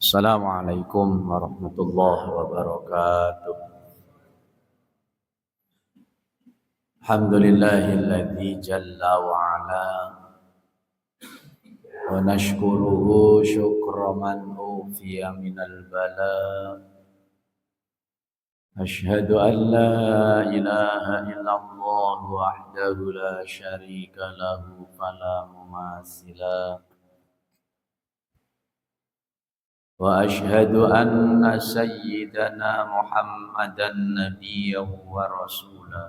Assalamualaikum warahmatullahi wabarakatuh. Alhamdulillahilladzi jalla wa ala wa nashkuruhu syukra man ufiya minal bala. Ashhadu an la ilaha illallah wahdahu la syarika lahu fala mumatsila. وأشهد أن سيدنا محمدا نبيا ورسولا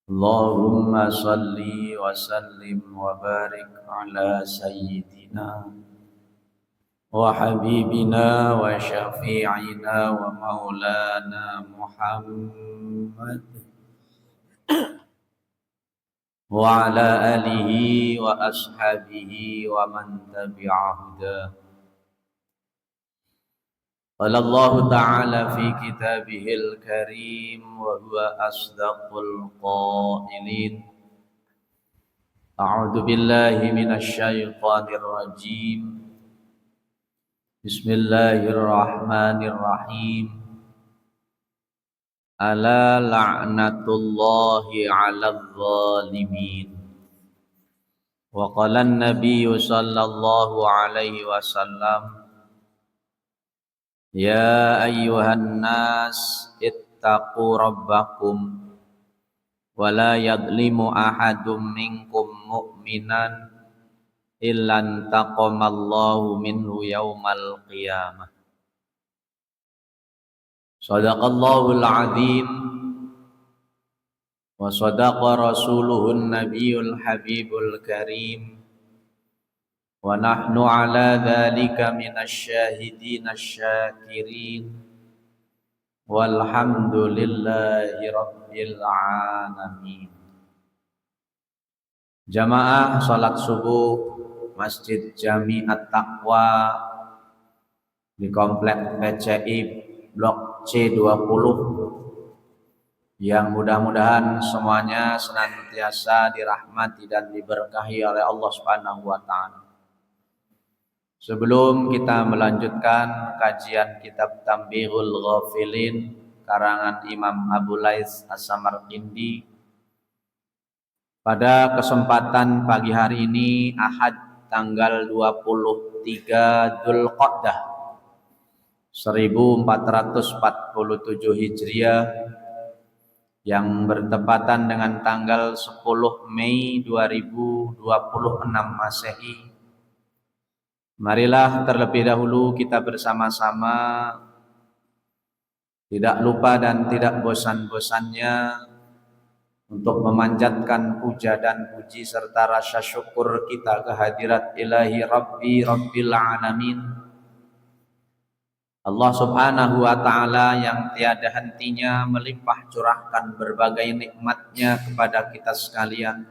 اللهم صل وسلم وبارك على سيدنا وحبيبنا وشفيعنا ومولانا محمد وعلى آله وأصحابه ومن تبع هداه. قال الله تعالى في كتابه الكريم وهو أصدق القائلين أعوذ بالله من الشيطان الرجيم بسم الله الرحمن الرحيم ألا لعنة الله على الظالمين وقال النبي صلى الله عليه وسلم يا أيها الناس اتقوا ربكم ولا يظلم أحد منكم مؤمنا إلا انتقم الله منه يوم القيامة. صدق الله العظيم وصدق رسوله النبي الحبيب الكريم ونحن على ذلك من الشاهدين الشاكرين والحمد لله رب العالمين. Jamaah salat subuh Masjid Jami At-Taqwa di Komplek PCI Blok C20 yang mudah-mudahan semuanya senantiasa dirahmati dan diberkahi oleh Allah Subhanahu wa taala. Sebelum kita melanjutkan kajian kitab Tanbihul Ghafilin karangan Imam Abu Laits As-Samarqindi, pada kesempatan pagi hari ini Ahad tanggal 23 Dzulqa'dah 1447 Hijriah yang bertepatan dengan tanggal 10 Mei 2026 Masehi. Marilah terlebih dahulu kita bersama-sama tidak lupa dan tidak bosan-bosannya untuk memanjatkan puja dan puji serta rasa syukur kita kehadirat Ilahi Rabbi Rabbil Alamin, Allah Subhanahu wa ta'ala yang tiada hentinya melimpah curahkan berbagai nikmatnya kepada kita sekalian.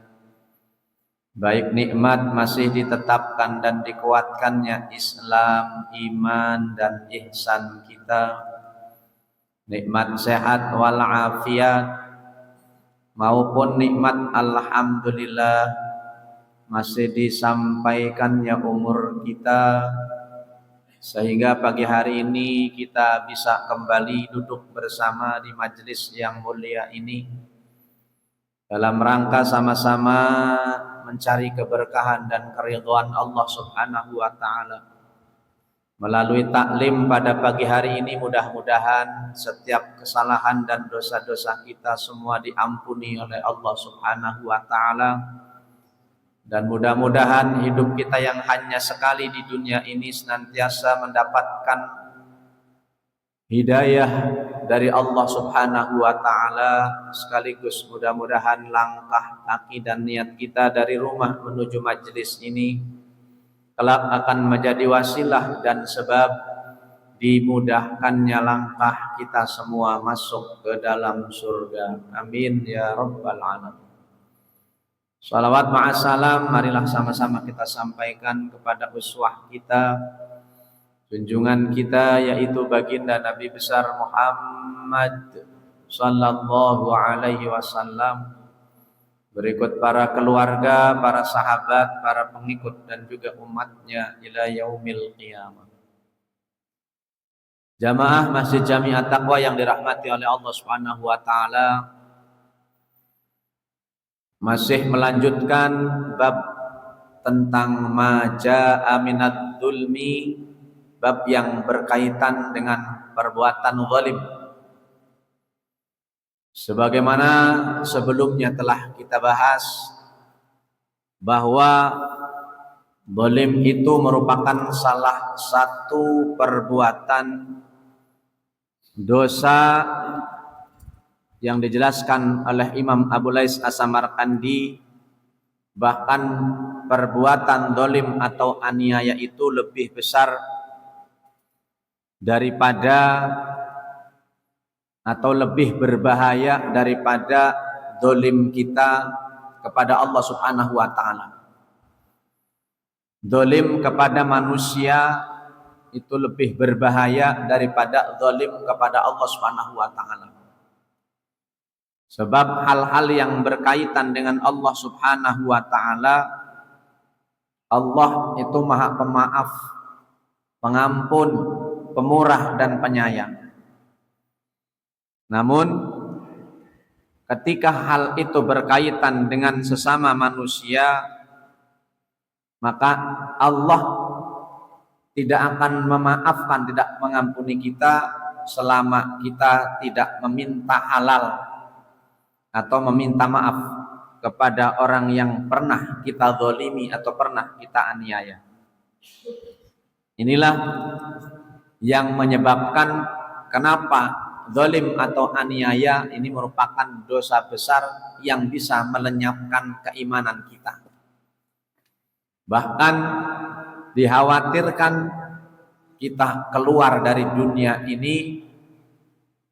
Baik nikmat masih ditetapkan dan dikuatkannya Islam, iman dan ihsan kita, nikmat sehat walafiat, maupun nikmat alhamdulillah masih disampaikannya umur kita, sehingga pagi hari ini kita bisa kembali duduk bersama di majelis yang mulia ini dalam rangka sama-sama mencari keberkahan dan keridhaan Allah Subhanahu wa ta'ala. Melalui taklim pada pagi hari ini mudah-mudahan setiap kesalahan dan dosa-dosa kita semua diampuni oleh Allah Subhanahu wa ta'ala, dan mudah-mudahan hidup kita yang hanya sekali di dunia ini senantiasa mendapatkan hidayah dari Allah Subhanahu wa ta'ala, sekaligus mudah-mudahan langkah kaki dan niat kita dari rumah menuju majelis ini kelak akan menjadi wasilah dan sebab dimudahkannya langkah kita semua masuk ke dalam surga. Amin ya rabbal alamin. Salawat ma'assalam marilah sama-sama kita sampaikan kepada uswah kita, junjungan kita, yaitu baginda Nabi besar Muhammad sallallahu alaihi wasallam, berikut para keluarga, para sahabat, para pengikut dan juga umatnya ila yaumil qiyamah. Jamaah Masjid Jami At-Taqwa yang dirahmati oleh Allah Subhanahu wa taala, masih melanjutkan bab tentang majaa minadz zulmi, bab yang berkaitan dengan perbuatan zalim. Sebagaimana sebelumnya telah kita bahas bahwa zalim itu merupakan salah satu perbuatan dosa yang dijelaskan oleh Imam Abu Lais As-Samarqandi, bahkan perbuatan zalim atau aniaya itu lebih besar daripada atau lebih berbahaya daripada zalim kita kepada Allah Subhanahu wa taala. Zalim kepada manusia itu lebih berbahaya daripada zalim kepada Allah Subhanahu wa taala. Sebab hal-hal yang berkaitan dengan Allah Subhanahu wa taala, Allah itu Maha Pemaaf, Pengampun, Pemurah dan Penyayang. Namun ketika hal itu berkaitan dengan sesama manusia, maka Allah tidak akan memaafkan, tidak mengampuni kita selama kita tidak meminta halal atau meminta maaf kepada orang yang pernah kita zalimi atau pernah kita aniaya. Inilah yang menyebabkan kenapa zalim atau aniaya ini merupakan dosa besar yang bisa melenyapkan keimanan kita. Bahkan dikhawatirkan kita keluar dari dunia ini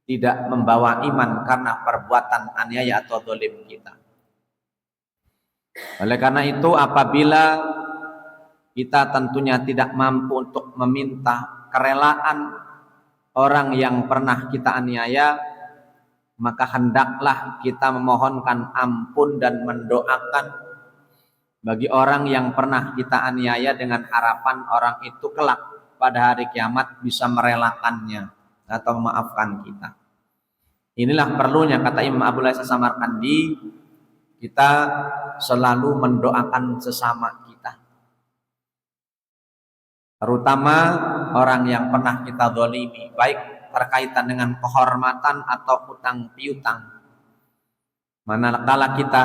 tidak membawa iman karena perbuatan aniaya atau zalim kita. Oleh karena itu, apabila kita tentunya tidak mampu untuk meminta kerelaan orang yang pernah kita aniaya, maka hendaklah kita memohonkan ampun dan mendoakan bagi orang yang pernah kita aniaya dengan harapan orang itu kelak pada hari kiamat bisa merelakannya atau memaafkan kita. Inilah perlunya, kata Imam Abu Lais As-Samarqandi, kita selalu mendoakan sesama kita, terutama orang yang pernah kita zalimi, baik berkaitan dengan kehormatan atau hutang piutang. Manakala kita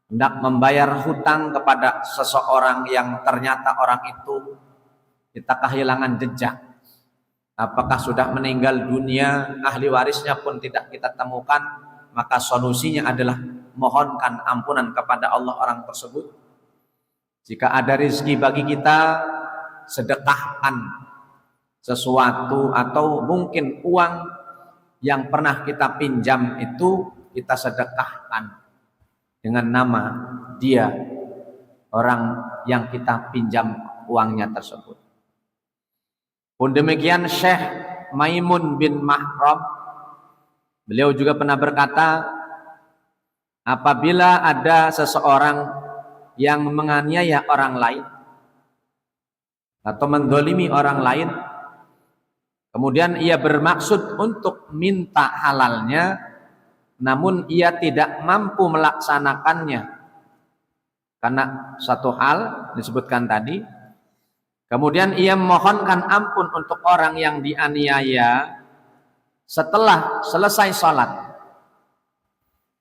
hendak membayar hutang kepada seseorang yang ternyata orang itu kita kehilangan jejak, apakah sudah meninggal dunia, ahli warisnya pun tidak kita temukan, maka solusinya adalah mohonkan ampunan kepada Allah orang tersebut. Jika ada rezeki bagi kita, sedekahkan sesuatu atau mungkin uang yang pernah kita pinjam itu kita sedekahkan dengan nama dia, orang yang kita pinjam uangnya tersebut. Pun demikian Syekh Maimun bin Mahram, beliau juga pernah berkata, apabila ada seseorang yang menganiaya orang lain atau mendolimi orang lain, kemudian ia bermaksud untuk minta halalnya, namun ia tidak mampu melaksanakannya karena satu hal disebutkan tadi, kemudian ia memohonkan ampun untuk orang yang dianiaya setelah selesai sholat,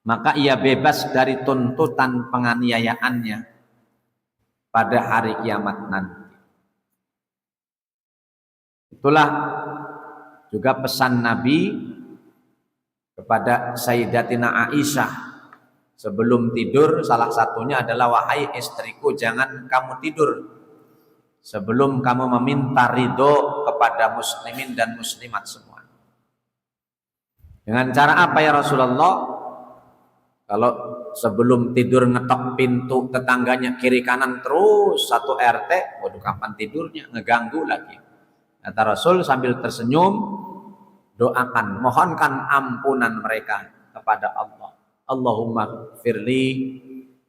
maka ia bebas dari tuntutan penganiayaannya pada hari kiamat nanti. Itulah juga pesan Nabi kepada Sayyidatina Aisyah sebelum tidur, salah satunya adalah, wahai istriku, jangan kamu tidur sebelum kamu meminta ridho kepada muslimin dan muslimat semua. Dengan cara apa ya Rasulullah? Kalau sebelum tidur ngetok pintu tetangganya kiri kanan terus satu RT, waduh kapan tidurnya, ngeganggu lagi. Kata Rasul sambil tersenyum, doakan, mohonkan ampunan mereka kepada Allah. Allahumma firli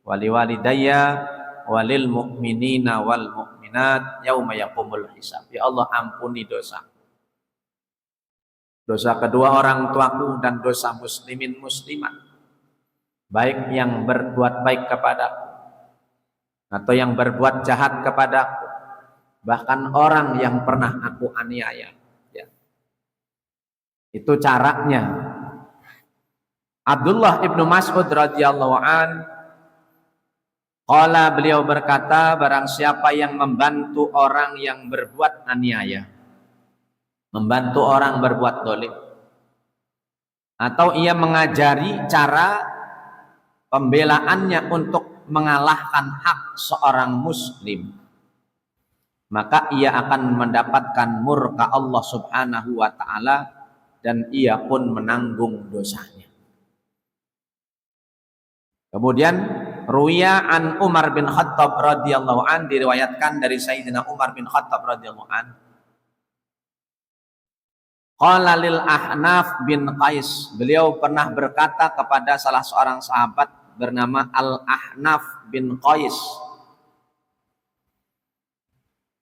wali walidayya walil mu'minina wal mu'minat yauma yaqumul hisab. Ya Allah, ampuni dosa dosa kedua orang tuaku, dan dosa muslimin muslimat, baik yang berbuat baik kepadaku atau yang berbuat jahat kepadaku, bahkan orang yang pernah aku aniaya. Ya. Itu caranya. Abdullah ibnu Mas'ud radhiyallahu an, qala, beliau berkata, barang siapa yang membantu orang yang berbuat aniaya, membantu orang berbuat dolim, atau ia mengajari cara pembelaannya untuk mengalahkan hak seorang muslim, maka ia akan mendapatkan murka Allah subhanahu wa ta'ala, dan ia pun menanggung dosanya. Kemudian ruwiya an Umar bin Khattab radhiyallahu an, diriwayatkan dari Sayyidina Umar bin Khattab radhiyallahu an, qala lil Ahnaf bin Qais, beliau pernah berkata kepada salah seorang sahabat bernama Al Ahnaf bin Qais.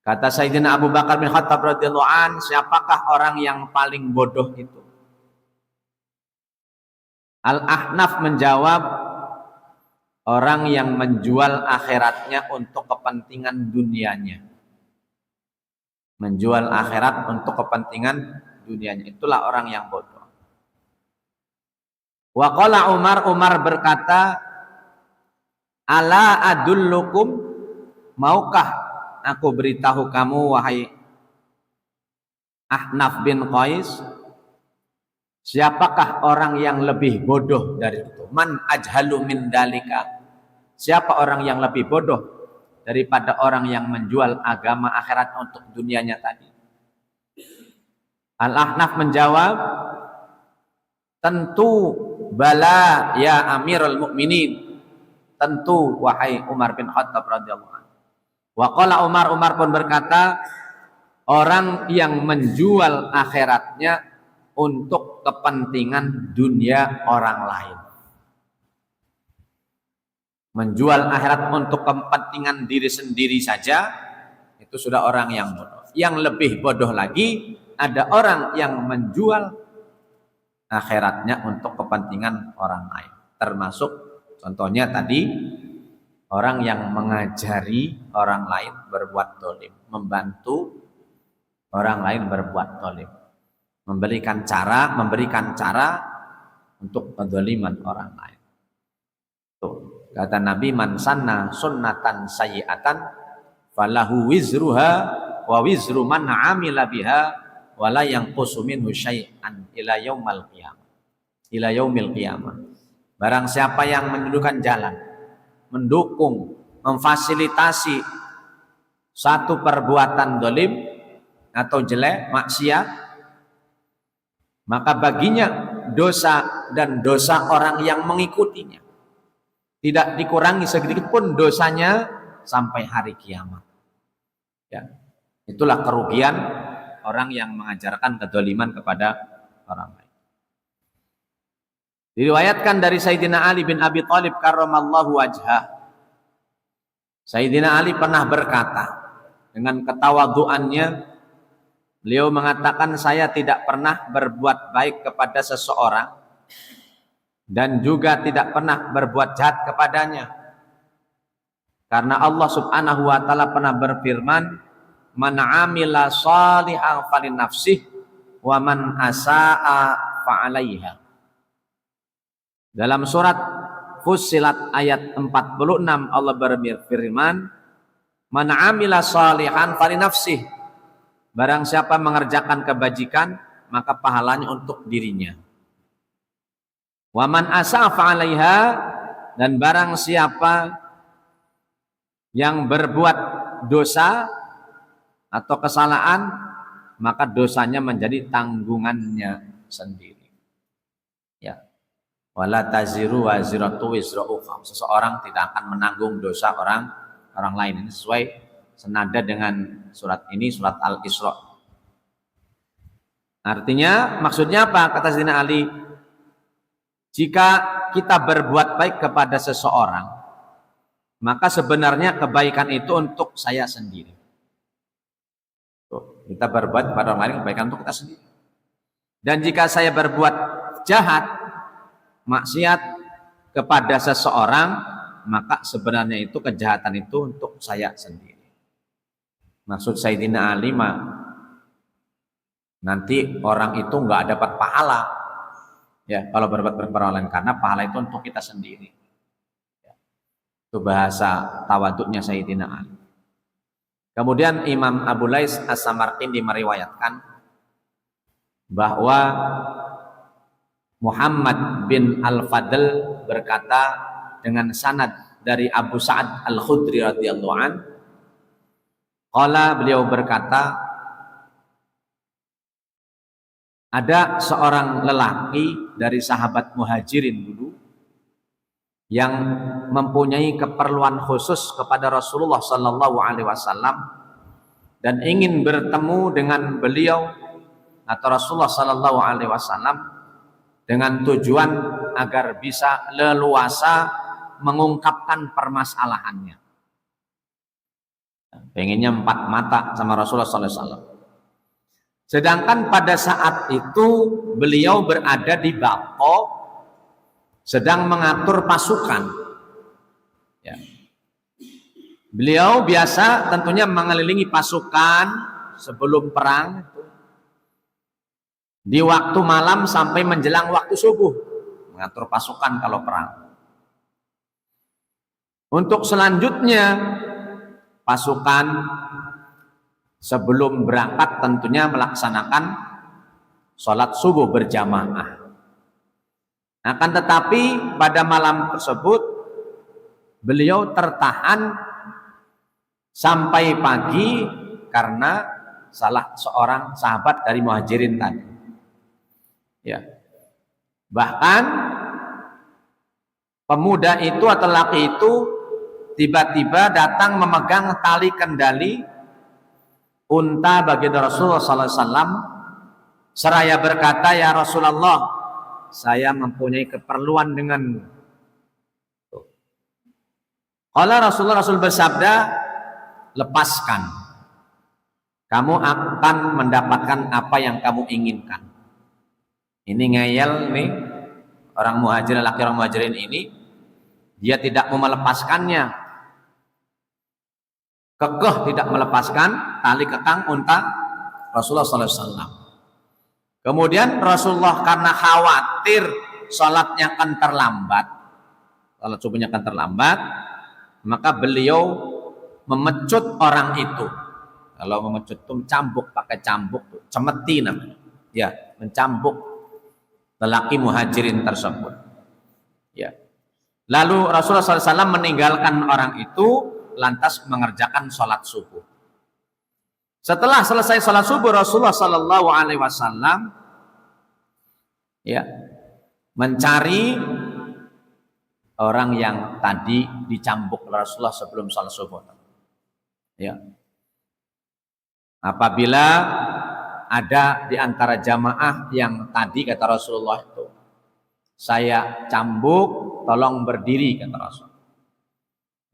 Kata Sayyidina Abu Bakar bin Khattab radhiyallahu an, siapakah orang yang paling bodoh itu? Al Ahnaf menjawab, orang yang menjual akhiratnya untuk kepentingan dunianya. Menjual akhirat untuk kepentingan dunianya, itulah orang yang bodoh. Wa qala Umar, Umar berkata, ala adullukum, maukah aku beritahu kamu wahai Ahnaf bin Qais, siapakah orang yang lebih bodoh dari itu? Man ajhalu min dalika, siapa orang yang lebih bodoh daripada orang yang menjual agama akhirat untuk dunianya tadi? Al-Ahnaf menjawab, tentu bala ya Amirul Mukminin, tentu wahai Umar bin Khattab radhiyallahu anhu. Wa qala Umar, Umar pun berkata, orang yang menjual akhiratnya untuk kepentingan dunia orang lain. Menjual akhirat untuk kepentingan diri sendiri saja, itu sudah orang yang bodoh. Yang lebih bodoh lagi, ada orang yang menjual akhiratnya untuk kepentingan orang lain. Termasuk contohnya tadi, orang yang mengajari orang lain berbuat dolim, membantu orang lain berbuat dolim, memberikan cara untuk pendoliman orang lain. Tuh. Kata Nabi, man sanna sunnatan sayyi'atan falahu wizruha wa wizru man amila biha wa la yanqusu minhu syai'an ila yaumil qiyamah. Barang siapa yang menunjukkan jalan, mendukung, memfasilitasi satu perbuatan dolim atau jelek, maksiat, maka baginya dosa dan dosa orang yang mengikutinya. Tidak dikurangi sedikit pun dosanya sampai hari kiamat. Ya. Itulah kerugian orang yang mengajarkan kedoliman kepada orang lain. Diriwayatkan dari Sayyidina Ali bin Abi Thalib karramallahu wajhah. Sayyidina Ali pernah berkata dengan ketawaduannya, beliau mengatakan, saya tidak pernah berbuat baik kepada seseorang dan juga tidak pernah berbuat jahat kepadanya, karena Allah subhanahu wa ta'ala pernah berfirman, man amila shalihan falinafsih wa man asa'a fa'alaiha. Dalam surat Fussilat ayat 46 Allah berfirman, man amila shalihan falinafsih, barang siapa mengerjakan kebajikan maka pahalanya untuk dirinya. Wa man asa'a fa'alaiha, dan barang siapa yang berbuat dosa atau kesalahan, maka dosanya menjadi tanggungannya sendiri. Ya. Wala taziru waziratu wizra ukhra. Seseorang tidak akan menanggung dosa orang lain. Ini sesuai senada dengan surat ini, surat Al-Isra. Artinya, maksudnya apa? Kata Sayyidina Ali, jika kita berbuat baik kepada seseorang, maka sebenarnya kebaikan itu untuk saya sendiri. Tuh, kita berbuat kepada orang lain kebaikan untuk kita sendiri. Dan jika saya berbuat jahat, maksiat kepada seseorang, maka sebenarnya itu kejahatan itu untuk saya sendiri. Maksud Sayyidina Ali nanti orang itu nggak dapat pahala, ya kalau berbuat perbuatan, karena pahala itu untuk kita sendiri. Itu bahasa tawaduknya Sayyidina Ali. Kemudian Imam Abu Lais As-Samarqindi meriwayatkan bahwa Muhammad bin Al-Fadl berkata dengan sanad dari Abu Sa'ad Al-Khudri radhiyallahu an, qala, beliau berkata, ada seorang lelaki dari sahabat Muhajirin dulu yang mempunyai keperluan khusus kepada Rasulullah sallallahu alaihi wasallam dan ingin bertemu dengan beliau atau Rasulullah sallallahu alaihi wasallam dengan tujuan agar bisa leluasa mengungkapkan permasalahannya. Pengennya 4 mata sama Rasulullah sallallahu alaihi wasallam. Sedangkan pada saat itu beliau berada di Baqo, sedang mengatur pasukan. Ya. Beliau biasa tentunya mengelilingi pasukan sebelum perang di waktu malam sampai menjelang waktu subuh, mengatur pasukan kalau perang. Untuk selanjutnya pasukan sebelum berangkat tentunya melaksanakan sholat subuh berjamaah. Akan tetapi pada malam tersebut beliau tertahan sampai pagi karena salah seorang sahabat dari Muhajirin tadi. Ya. Bahkan pemuda itu atau laki itu tiba-tiba datang memegang tali kendali unta baginda Rasulullah sallallahu alaihi wasallam seraya berkata, "Ya Rasulullah, saya mempunyai keperluan denganmu." Kalau Rasul bersabda, "Lepaskan. Kamu akan mendapatkan apa yang kamu inginkan." Ini ngeyel nih orang muhajirin, laki orang muhajirin ini, dia tidak mau melepaskannya, kekeh tidak melepaskan tali kekang unta Rasulullah SAW. Kemudian Rasulullah karena khawatir sholatnya akan terlambat, sholat subuhnya akan terlambat, maka beliau memecut orang itu. Kalau memecut itu mencambuk, pakai cambuk, cemeti namanya. Ya, mencambuk lelaki muhajirin tersebut. Ya. Lalu Rasulullah SAW meninggalkan orang itu, lantas mengerjakan sholat subuh. Setelah selesai sholat subuh, Rasulullah SAW ya mencari orang yang tadi dicambuk Rasulullah sebelum sholat subuh. Ya. Apabila ada di antara jamaah yang tadi kata Rasulullah itu, saya cambuk, tolong berdiri, kata Rasul.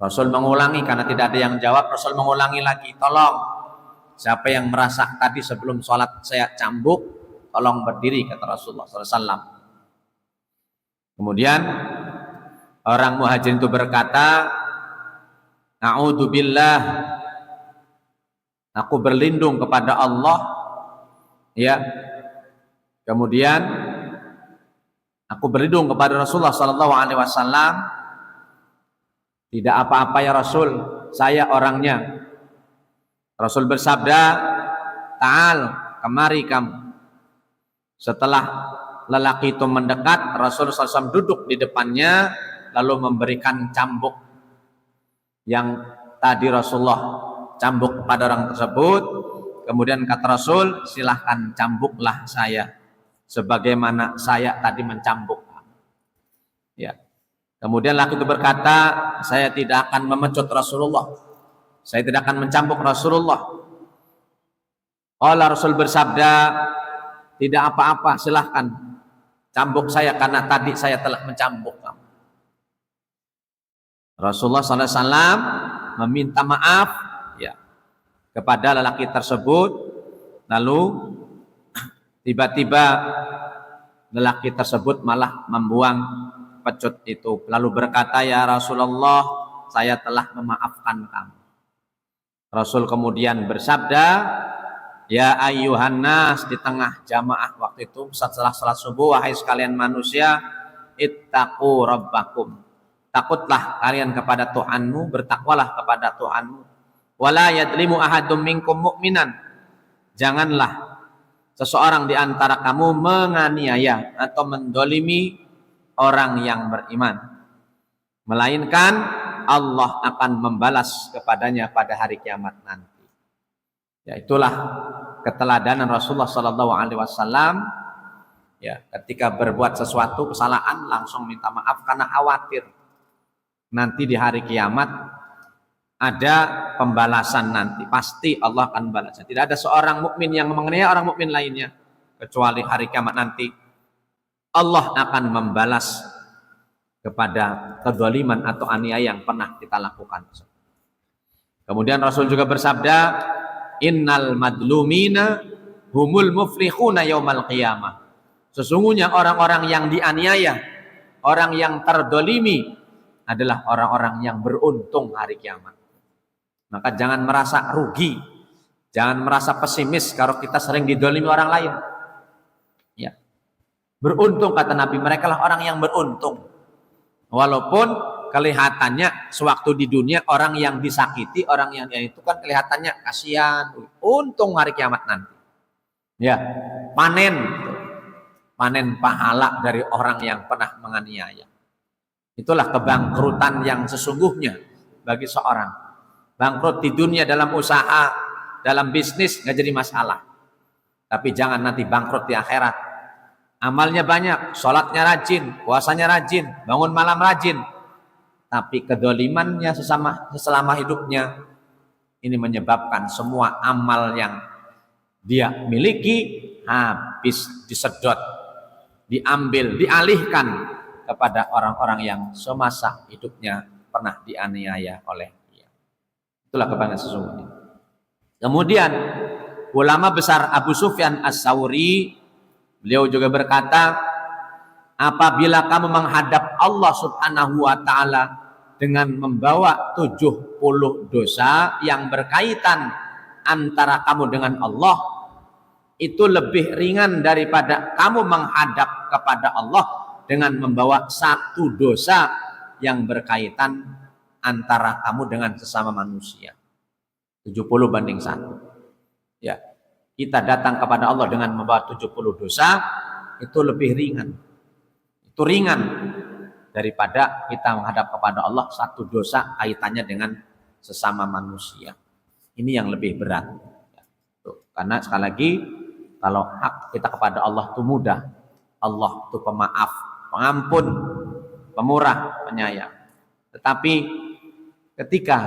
Rasul mengulangi karena tidak ada yang jawab. Rasul mengulangi lagi, tolong siapa yang merasa tadi sebelum sholat saya cambuk, tolong berdiri, kata Rasulullah SAW. Kemudian orang muhajirin itu berkata, A'udzubillah, aku berlindung kepada Allah. Ya, kemudian aku berlindung kepada Rasulullah SAW. Tidak apa-apa ya Rasul, saya orangnya. Rasul bersabda, ta'al, kemari kamu. Setelah lelaki itu mendekat, Rasul SAW duduk di depannya, lalu memberikan cambuk yang tadi Rasulullah cambuk kepada orang tersebut. Kemudian kata Rasul, silahkan cambuklah saya sebagaimana saya tadi mencambuk. Ya. Kemudian laki itu berkata, saya tidak akan memecut Rasulullah, saya tidak akan mencambuk Rasulullah. Allah Rasul bersabda, tidak apa-apa, silahkan cambuk saya karena tadi saya telah mencambuk kamu. Rasulullah SAW meminta maaf kepada lelaki tersebut, lalu Tiba-tiba lelaki tersebut malah membuang pecut itu, lalu berkata, "Ya Rasulullah, saya telah memaafkan kamu." Rasul kemudian bersabda, "Ya ayyuhan nas," di tengah jamaah waktu itu setelah salat subuh, "Wahai sekalian manusia, ittaqu rabbakum." Takutlah kalian kepada Tuhanmu, bertakwalah kepada Tuhanmu. "Wala yadlimu ahadum minkum mu'minan." Janganlah seseorang di antara kamu menganiaya atau mendolimi orang yang beriman, melainkan Allah akan membalas kepadanya pada hari kiamat nanti. Ya, itulah keteladanan Rasulullah Sallallahu Alaihi Wasallam. Ya, ketika berbuat sesuatu kesalahan langsung minta maaf karena khawatir nanti di hari kiamat ada pembalasan nanti. Pasti Allah akan balas. Tidak ada seorang mukmin yang menganiaya orang mukmin lainnya, kecuali hari kiamat nanti Allah akan membalas kepada kezaliman atau aniaya yang pernah kita lakukan. Kemudian Rasul juga bersabda, "Innal madlumina humul muflihuna yaumal qiyamah." Sesungguhnya orang-orang yang dianiaya, orang yang terdolimi adalah orang-orang yang beruntung hari kiamat. Maka jangan merasa rugi, jangan merasa pesimis kalau kita sering didolimi orang lain. Ya, beruntung kata Nabi, mereka lah orang yang beruntung. Walaupun kelihatannya sewaktu di dunia orang yang disakiti, orang yang itu kan kelihatannya kasihan, untung hari kiamat nanti. Ya, panen pahala dari orang yang pernah menganiaya. Itulah kebangkrutan yang sesungguhnya bagi seorang. Bangkrut di dunia dalam usaha, dalam bisnis nggak jadi masalah. Tapi jangan nanti bangkrut di akhirat. Amalnya banyak, sholatnya rajin, puasanya rajin, bangun malam rajin. Tapi kedolimannya selama hidupnya, ini menyebabkan semua amal yang dia miliki habis, disedot, diambil, dialihkan kepada orang-orang yang semasa hidupnya pernah dianiaya oleh dia. Itulah kebanyakan sesungguhnya. Kemudian ulama besar Abu Sufyan As-Sawri, beliau juga berkata, apabila kamu menghadap Allah Subhanahu wa ta'ala dengan membawa 70 dosa yang berkaitan antara kamu dengan Allah, itu lebih ringan daripada kamu menghadap kepada Allah dengan membawa 1 dosa yang berkaitan antara kamu dengan sesama manusia. 70 banding 1. Ya, kita datang kepada Allah dengan membawa 70 dosa, itu lebih ringan. Itu ringan daripada kita menghadap kepada Allah 1 dosa kaitannya dengan sesama manusia. Ini yang lebih berat. Tuh, karena sekali lagi, kalau hak kita kepada Allah itu mudah. Allah itu pemaaf, pengampun, pemurah, penyayang. Tetapi ketika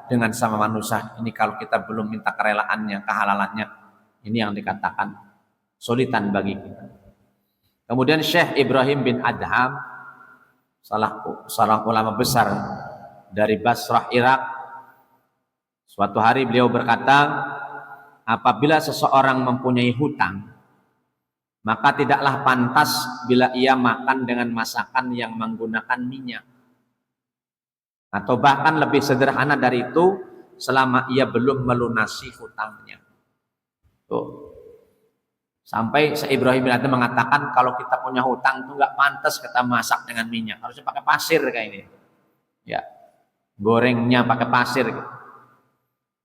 dengan sama manusia ini, kalau kita belum minta kerelaannya, kehalalannya, ini yang dikatakan sulitan bagi kita. Kemudian Syekh Ibrahim bin Adham, seorang ulama besar dari Basrah, Irak, suatu hari beliau berkata, apabila seseorang mempunyai hutang, maka tidaklah pantas bila ia makan dengan masakan yang menggunakan minyak. Atau bahkan lebih sederhana dari itu, selama ia belum melunasi hutangnya. Tuh. Sampai Syekh Ibrahim bin Adham mengatakan, kalau kita punya hutang itu nggak pantas kita masak dengan minyak, harusnya pakai pasir kayak ini. Ya, gorengnya pakai pasir.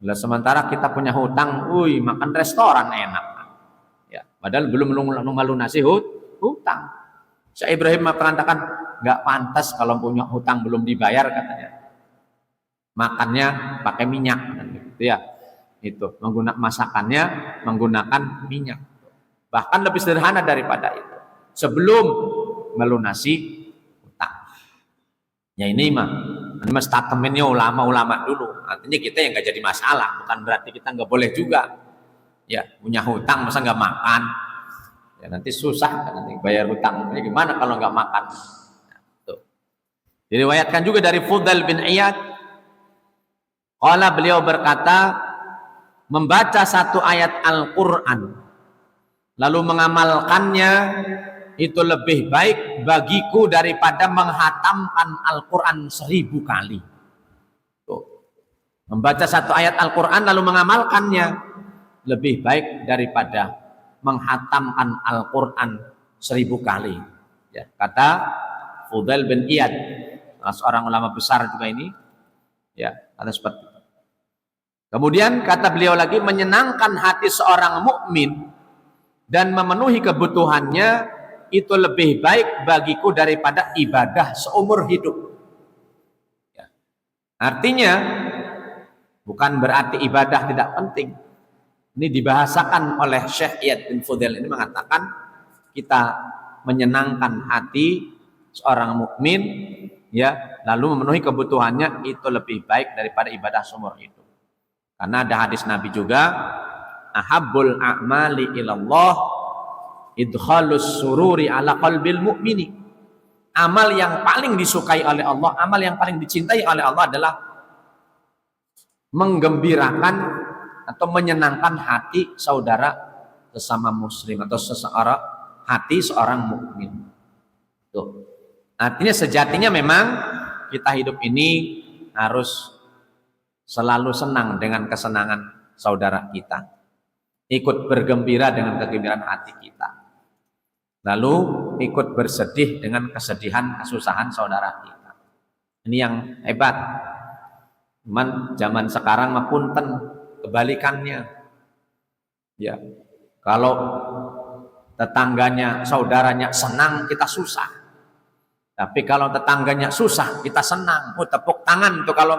Bila sementara kita punya hutang, makan restoran enak. Ya, padahal belum melunasi hutang. Syekh Ibrahim mengatakan, nggak pantas kalau punya hutang belum dibayar katanya. Makannya pakai minyak, gitu ya. Itu masakannya menggunakan minyak. Bahkan lebih sederhana daripada itu. Sebelum melunasi hutang. Ya ini statementnya ulama-ulama dulu. Artinya kita yang nggak jadi masalah. Bukan berarti kita nggak boleh juga. Ya punya hutang masa nggak makan. Ya nanti susah kan nanti bayar hutang. Jadi gimana kalau nggak makan? Nah, tuh. Diriwayatkan juga dari Fudail bin Iyad. Qala, beliau berkata, membaca 1 ayat Al-Quran lalu mengamalkannya itu lebih baik bagiku daripada menghatamkan Al-Quran 1000 kali. Tuh. Membaca satu ayat Al-Quran lalu mengamalkannya lebih baik daripada menghatamkan Al-Quran 1000 kali. Ya, kata Fudail bin Iyad, seorang ulama besar juga ini, ya, kata seperti itu. Kemudian kata beliau lagi, menyenangkan hati seorang mukmin dan memenuhi kebutuhannya itu lebih baik bagiku daripada ibadah seumur hidup. Ya. Artinya bukan berarti ibadah tidak penting. Ini dibahasakan oleh Syekh Iyad bin Fudail ini, mengatakan kita menyenangkan hati seorang mukmin, ya, lalu memenuhi kebutuhannya itu lebih baik daripada ibadah seumur hidup. Karena ada hadis Nabi juga, ahabbul a'mali ilallah idkhalus sururi ala qalbil mu'mini. Amal yang paling disukai oleh Allah, amal yang paling dicintai oleh Allah adalah menggembirakan atau menyenangkan hati saudara sesama muslim atau seseorang, hati seorang mukmin. Tuh. Artinya sejatinya memang kita hidup ini harus selalu senang dengan kesenangan saudara kita, ikut bergembira dengan kegembiraan hati kita, lalu ikut bersedih dengan kesedihan kesusahan saudara kita. Ini yang hebat. Cuman zaman sekarang mah punten kebalikannya. Ya, kalau tetangganya, saudaranya senang, kita susah. Tapi kalau tetangganya susah, kita senang. Oh, tepuk tangan tuh kalau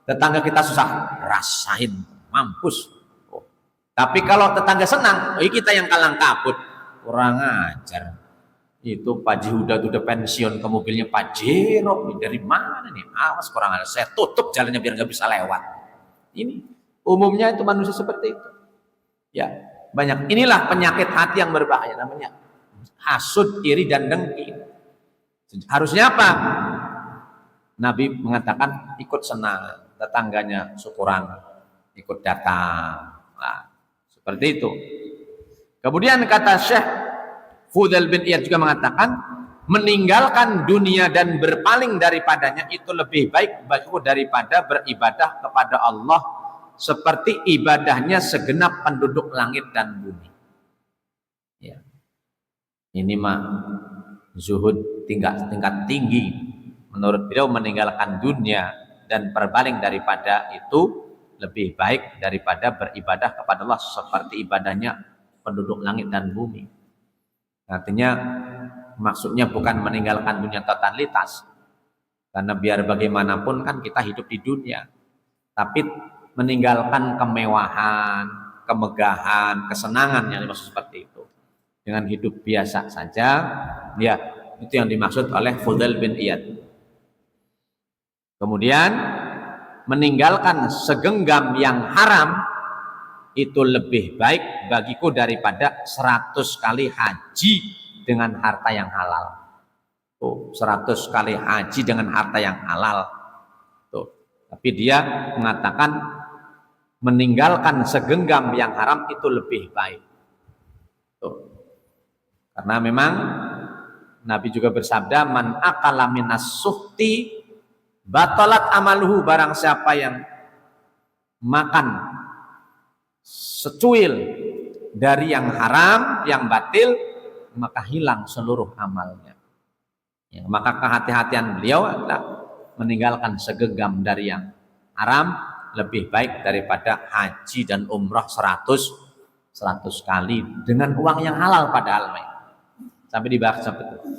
tetangga kita susah, rasain, mampus. Oh. Tapi kalau tetangga senang, kita yang kalang kabut. Kurang ajar. Itu Pak Ji udah pensiun ke mobilnya Pak Jero. Dari mana nih? Awas, kurang ajar. Saya tutup jalannya biar nggak bisa lewat. Ini umumnya itu manusia seperti itu. Ya, banyak. Inilah penyakit hati yang berbahaya, namanya hasud, iri dan dengki. Harusnya apa? Nabi mengatakan ikut senang, tetangganya syukuran, ikut datang. Nah, seperti itu. Kemudian kata Syekh Fudail bin Iyad juga mengatakan, meninggalkan dunia dan berpaling daripadanya itu lebih baik bagiku daripada beribadah kepada Allah seperti ibadahnya segenap penduduk langit dan bumi. Ya. Ini mah zuhud tingkat tinggi. Menurut beliau meninggalkan dunia dan berpaling daripada itu lebih baik daripada beribadah kepada Allah seperti ibadahnya penduduk langit dan bumi. Artinya maksudnya bukan meninggalkan dunia totalitas, karena biar bagaimanapun kan kita hidup di dunia, tapi meninggalkan kemewahan, kemegahan, kesenangan yang dimaksud seperti itu, dengan hidup biasa saja. Ya, itu yang dimaksud oleh Fudail bin Iyad. Kemudian meninggalkan segenggam yang haram itu lebih baik bagiku daripada 100 kali haji dengan harta yang halal. Tuh, 100 kali haji dengan harta yang halal. Tuh. Tapi dia mengatakan meninggalkan segenggam yang haram itu lebih baik. Tuh. Karena memang Nabi juga bersabda, man akala minas suhti batalat amaluhu, barang siapa yang makan secuil dari yang haram, yang batil, maka hilang seluruh amalnya. Ya, maka kehati-hatian beliau adalah meninggalkan segenggam dari yang haram lebih baik daripada haji dan umrah 100 kali dengan uang yang halal padahal. Sampai dibahas seperti itu.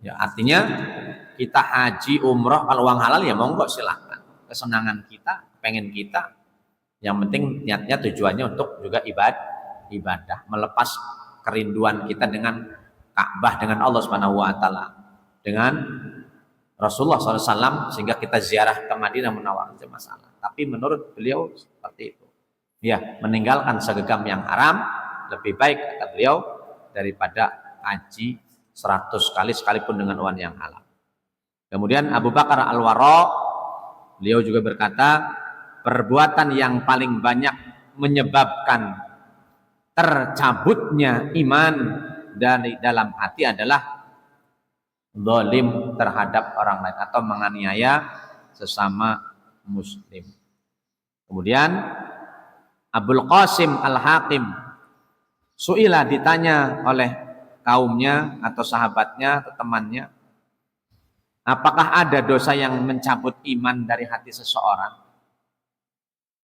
Ya, artinya kita haji umrah kalau uang halal ya monggo silahkan. Kesenangan kita, pengen kita. Yang penting niatnya tujuannya untuk juga ibadah, melepas kerinduan kita dengan Ka'bah, dengan Allah Subhanahu wa taala, dengan Rasulullah SAW, sehingga kita ziarah ke Madinah Munawwarah, tidak masalah. Tapi menurut beliau seperti itu. Ya, meninggalkan segenggam yang haram lebih baik kata beliau daripada haji 100 kali sekalipun dengan uang yang halal. Kemudian Abu Bakar Al-Wara, beliau juga berkata, perbuatan yang paling banyak menyebabkan tercabutnya iman dari dalam hati adalah zalim terhadap orang lain atau menganiaya sesama muslim. Kemudian Abul Qasim Al-Hakim su'ila, ditanya oleh kaumnya atau sahabatnya atau temannya, apakah ada dosa yang mencabut iman dari hati seseorang?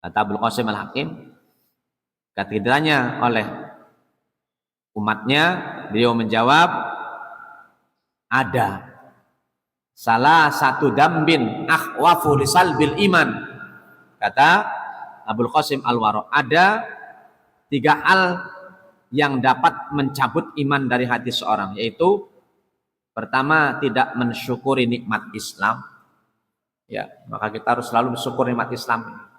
Kata Abul Qasim Al-Hakim, ketika ditanya oleh umatnya, beliau menjawab, ada. Salah satu dambin akhwafu lisalbil iman. Kata Abul Qasim Al-Waro, ada 3 hal yang dapat mencabut iman dari hati seorang, yaitu pertama, tidak mensyukuri nikmat Islam. Ya, maka kita harus selalu bersyukur nikmat Islam.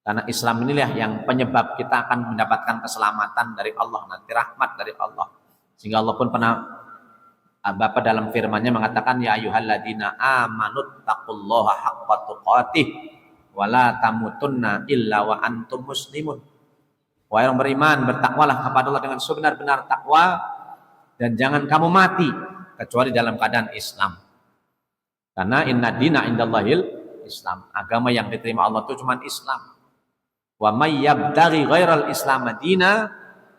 Karena Islam inilah yang penyebab kita akan mendapatkan keselamatan dari Allah, nanti rahmat dari Allah. Sehingga Allah pun pernah, Bapak dalam firman-Nya mengatakan, ya ayyuhalladzina amanut taqullaha haqqa tuqatih wa la tamutunna illa wa antum muslimun. Wahai orang beriman, bertakwalah kepada Allah dengan sebenar-benar takwa dan jangan kamu mati kecuali dalam keadaan Islam. Karena inna dina indallahil Islam. Agama yang diterima Allah itu cuma Islam. Wa may yabtaghi ghairal islam madina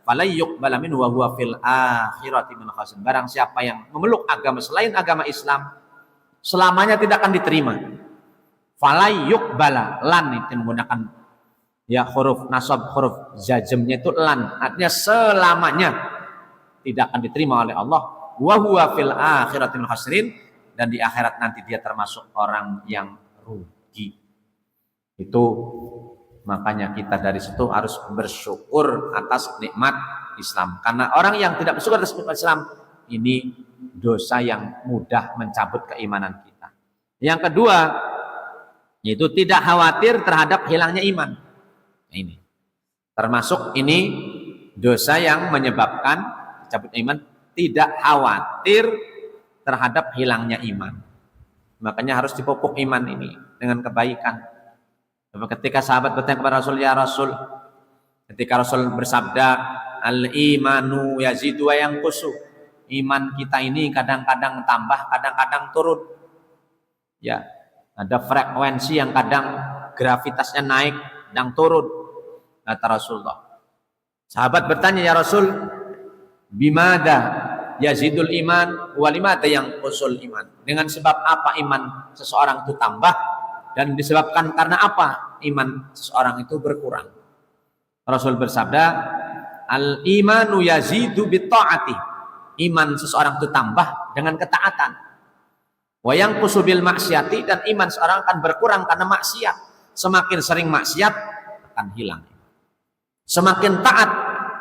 falay yuqbala minhu wa huwa fil akhirati minal khasirin. Barang siapa yang memeluk agama selain agama Islam, selamanya tidak akan diterima. Falay yuqbala, lan itu menggunakan ya huruf nasab, huruf jazmnya itu lan, artinya selamanya tidak akan diterima oleh Allah. Wa huwa fil akhirati minal khasirin, dan di akhirat nanti dia termasuk orang yang rugi. Itu makanya kita dari situ harus bersyukur atas nikmat Islam. Karena orang yang tidak bersyukur atas nikmat Islam, ini dosa yang mudah mencabut keimanan kita. Yang kedua, yaitu tidak khawatir terhadap hilangnya iman. Nah, ini termasuk ini dosa yang menyebabkan cabut iman, tidak khawatir terhadap hilangnya iman. Makanya harus dipupuk iman ini dengan kebaikan. Ketika sahabat bertanya kepada Rasul, ya Rasul, ketika Rasul bersabda, al-imanu yazidu wa yanqusu, iman kita ini kadang-kadang tambah, kadang-kadang turun. Ya, ada frekuensi yang kadang gravitasnya naik, kadang turun. Kata Rasulullah. Sahabat bertanya, ya Rasul, bimada yazidul iman walimada yang usul iman, dengan sebab apa iman seseorang itu tambah dan disebabkan karena apa iman seseorang itu berkurang? Rasul bersabda, al imanu yazidu bitta'ati, iman seseorang itu tambah dengan ketaatan. Wa yanqusu bil maksiati, dan iman seseorang akan berkurang karena maksiat. Semakin sering maksiat akan hilang. Semakin taat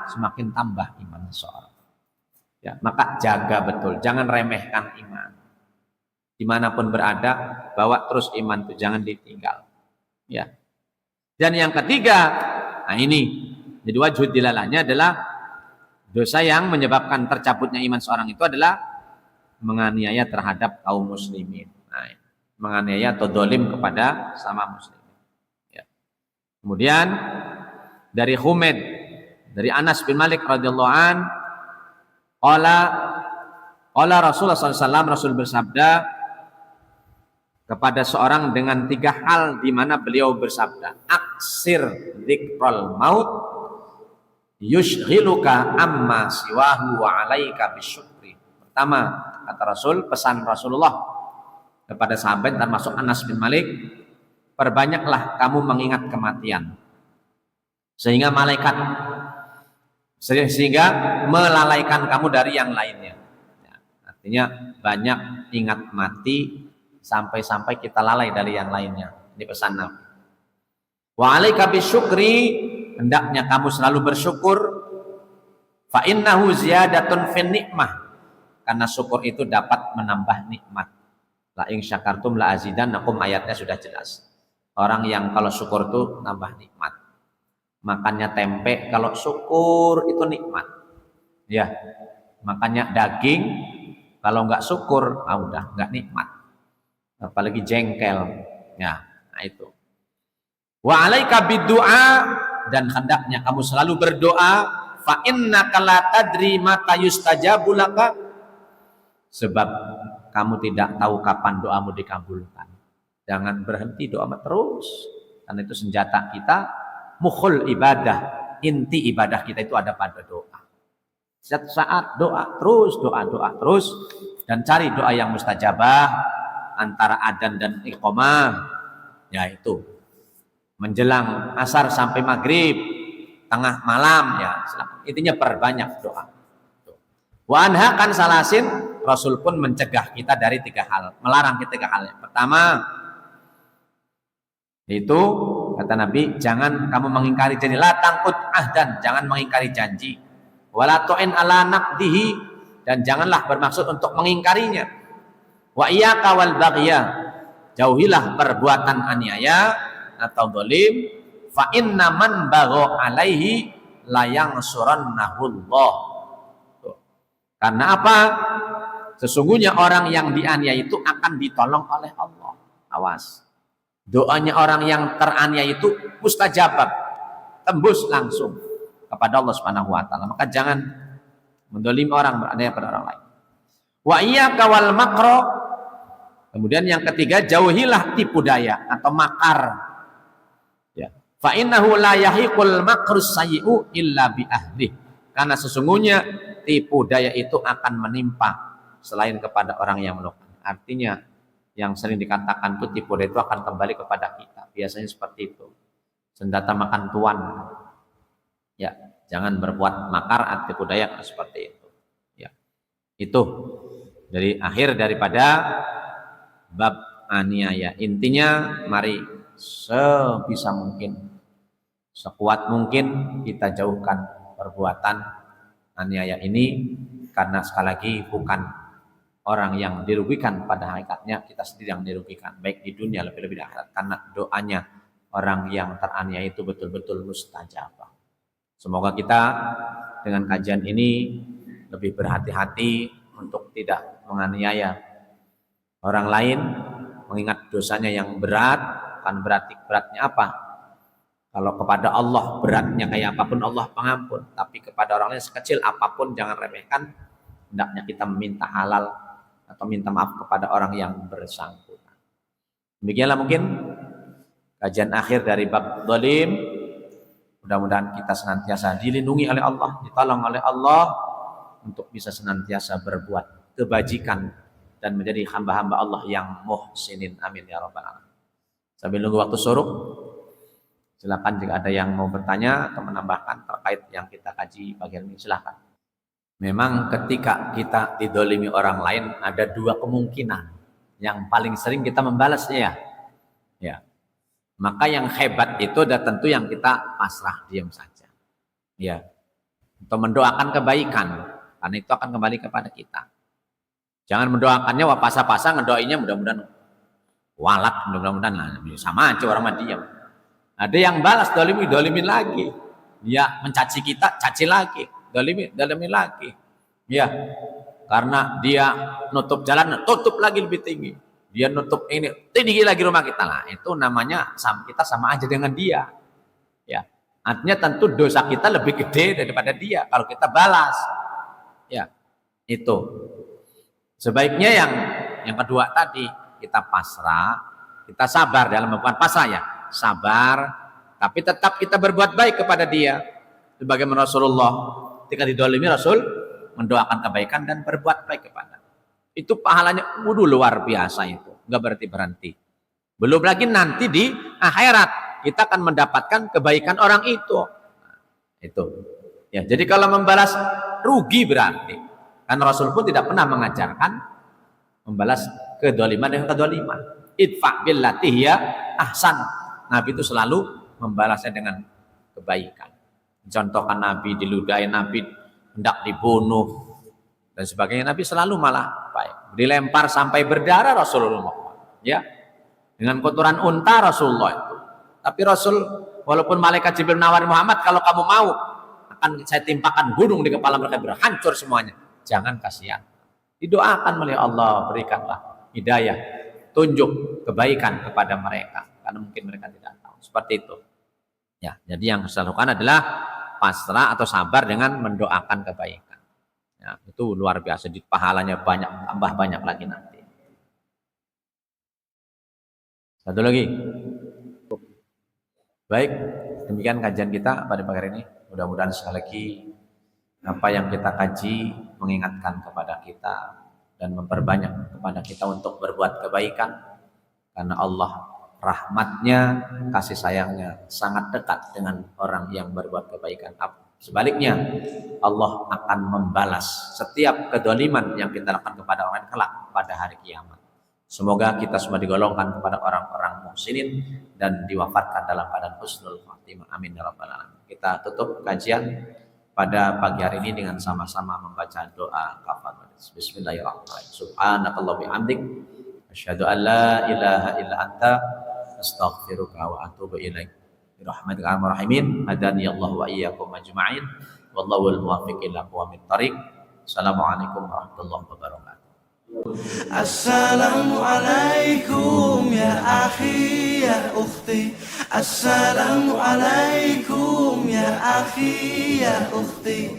semakin tambah iman seseorang. Ya, maka jaga betul, jangan remehkan iman. Dimanapun berada, bawa terus iman itu, jangan ditinggal. Ya. Dan yang ketiga, nah ini, jadi wajhud dilalahnya adalah dosa yang menyebabkan tercabutnya iman seorang itu adalah menganiaya terhadap kaum muslimin. Nah, menganiaya atau dolim kepada sama muslimin. Ya. Kemudian dari Humaid, dari Anas bin Malik radhiyallahu an, qala Rasulullah SAW, Rasul bersabda kepada seorang dengan 3 hal, di mana beliau bersabda, aksir dzikrul maut yushghiluka amma siwahu wa alaika bisyukri. Pertama, kata Rasul, pesan Rasulullah kepada sahabat termasuk Anas bin Malik, perbanyaklah kamu mengingat kematian sehingga melalaikan kamu dari yang lainnya. Ya, artinya banyak ingat mati sampai-sampai kita lalai dari yang lainnya. Ini pesan Nabi. Wa alaika bisyukri, hendaknya kamu selalu bersyukur. Fa innahu ziyadatun fin nikmah, karena syukur itu dapat menambah nikmat. La in syakartum la azidannakum, ayatnya sudah jelas. Orang yang kalau syukur itu nambah nikmat. Makannya tempe kalau syukur itu nikmat. Ya, makannya daging kalau nggak syukur, udah nggak nikmat. Apalagi jengkel. Ya, nah itu. Wa alaika biddu'a, dan hendaknya kamu selalu berdoa. fa innaka la tadri mata yustajabu laka, sebab kamu tidak tahu kapan doamu dikabulkan. Jangan berhenti doa terus, karena itu senjata kita, mukhul ibadah, inti ibadah kita itu ada pada doa. Setiap saat doa terus, dan cari doa yang mustajabah antara adzan dan iqamah, yaitu menjelang asar sampai maghrib, tengah malam, ya intinya perbanyak doa. Wa anha kan salasin, Rasul pun mencegah kita dari 3 hal, melarang kita 3 hal. Yang pertama itu kata Nabi, jangan kamu mengingkari janji, la tangqud ahdan, jangan mengingkari janji, wala tu'in ala naqdihi, dan janganlah bermaksud untuk mengingkarinya. Wa iyyaka wal baghya, jauhilah perbuatan aniaya atau zalim, fa inna man bagha alaihi la yansurannahu Allah. Karena apa? Sesungguhnya orang yang dianiaya itu akan ditolong oleh Allah. Awas. Doanya orang yang teraniaya itu mustajabab, tembus langsung kepada Allah Subhanahu wa taala. Maka jangan mendolimi orang, beraniaya pada orang lain. Wa iyyaka wal makra. Kemudian yang ketiga, jauhilah tipu daya atau makar. Ya. Fa innahu la yahiqul makrus sayyi'u illa bi ahli. Karena sesungguhnya tipu daya itu akan menimpa selain kepada orang yang melakukan. Artinya yang sering dikatakan itu tipu daya itu akan kembali kepada kita. Biasanya seperti itu. Senjata makan tuan. Ya, jangan berbuat makar atau tipu daya seperti itu. Ya. Itu dari akhir daripada bab aniaya. Intinya mari sebisa mungkin, sekuat mungkin kita jauhkan perbuatan aniaya ini, karena sekali lagi bukan orang yang dirugikan pada hakikatnya, kita sendiri yang dirugikan, baik di dunia lebih-lebih di akhirat, karena doanya orang yang teraniaya itu betul-betul mustajabah. Semoga kita dengan kajian ini lebih berhati-hati untuk tidak menganiaya orang lain, mengingat dosanya yang berat. Kan berarti beratnya apa? Kalau kepada Allah beratnya kayak apapun Allah pengampun, tapi kepada orang lain sekecil apapun jangan remehkan. Hendaknya kita meminta halal atau minta maaf kepada orang yang bersangkutan. Demikianlah mungkin kajian akhir dari bab zalim. Mudah-mudahan kita senantiasa dilindungi oleh Allah, ditolong oleh Allah untuk bisa senantiasa berbuat kebajikan dan menjadi hamba-hamba Allah yang muhsinin. Amin ya rabbal alamin. Sambil nunggu waktu syuruk, silakan jika ada yang mau bertanya atau menambahkan terkait yang kita kaji bagian ini, silakan. Memang ketika kita didolimi orang lain ada 2 kemungkinan. Yang paling sering kita membalasnya ya. Maka yang hebat itu udah tentu yang kita pasrah, diam saja. Ya. Untuk mendoakan kebaikan, karena itu akan kembali kepada kita. Jangan mendoakannya wah pasah-pasah, ngedoainya mudah-mudahan walat, mudah-mudahan sama aja orang mah diam. Ada yang balas, dolimin lagi. Dia mencaci kita, caci lagi. Dolimin lagi. Ya, karena dia nutup jalan, tutup lagi lebih tinggi. Dia nutup ini, tinggi lagi rumah kita lah. Itu namanya kita sama aja dengan dia. Ya, artinya tentu dosa kita lebih gede daripada dia kalau kita balas. Ya, itu. Sebaiknya yang kedua tadi, kita pasrah, kita sabar dalam melakukan pasrah ya. Sabar, tapi tetap kita berbuat baik kepada dia. Sebagaimana Rasulullah ketika didolimi, Rasul mendoakan kebaikan dan berbuat baik kepada. Itu pahalanya luar biasa itu, nggak berhenti. Belum lagi nanti di akhirat kita akan mendapatkan kebaikan orang itu. Itu. Ya, jadi kalau membalas rugi berarti. Karena Rasul pun tidak pernah mengajarkan membalas kedoliman dengan kedoliman. Idfa billati hiya ahsan. Nabi itu selalu membalasnya dengan kebaikan. Contohkan Nabi diludahi, Nabi hendak dibunuh dan sebagainya, Nabi selalu malah baik. Dilempar sampai berdarah Rasulullah. Ya. Dengan kotoran unta Rasulullah itu. Tapi Rasul walaupun malaikat Jibril nawari Muhammad, kalau kamu mau akan saya timpakan gunung di kepala mereka, berhancur semuanya. Jangan kasihan. Didoakan oleh Allah, berikanlah hidayah, tunjuk kebaikan kepada mereka, karena mungkin mereka tidak tahu. Seperti itu. Ya, jadi yang saya lakukan adalah pasrah atau sabar dengan mendoakan kebaikan. Ya, itu luar biasa, di pahalanya banyak, tambah banyak lagi nanti. Satu lagi. Baik, demikian kajian kita pada pagi hari ini. Mudah-mudahan sekali lagi apa yang kita kaji mengingatkan kepada kita dan memperbanyak kepada kita untuk berbuat kebaikan, karena Allah rahmatnya, kasih sayangnya sangat dekat dengan orang yang berbuat kebaikan. Sebaliknya, Allah akan membalas setiap kedoliman yang kita lakukan kepada orang kelak pada hari kiamat. Semoga kita semua digolongkan kepada orang-orang muhsinin dan diwafatkan dalam keadaan husnul khatimah. Amin ya rabbal alamin. Kita tutup kajian pada pagi hari ini dengan sama-sama membaca doa kafaratul majlis. Bismillahirrahmanirrahim. Subhanakallah bihamdik, asyhadu an la ilaha illa anta, astaghfiruka wa atubu ilaik. Birahmatika ya arhamar rahimin. Hadani Allah wa iyyakum ajma'in. Wallahu al-muwaffiq ila aqwamit thariq. Assalamualaikum warahmatullahi wabarakatuh. Assalamualaikum ya akhi ya ukhti. Assalamualaikum ya akhi ya ukhti.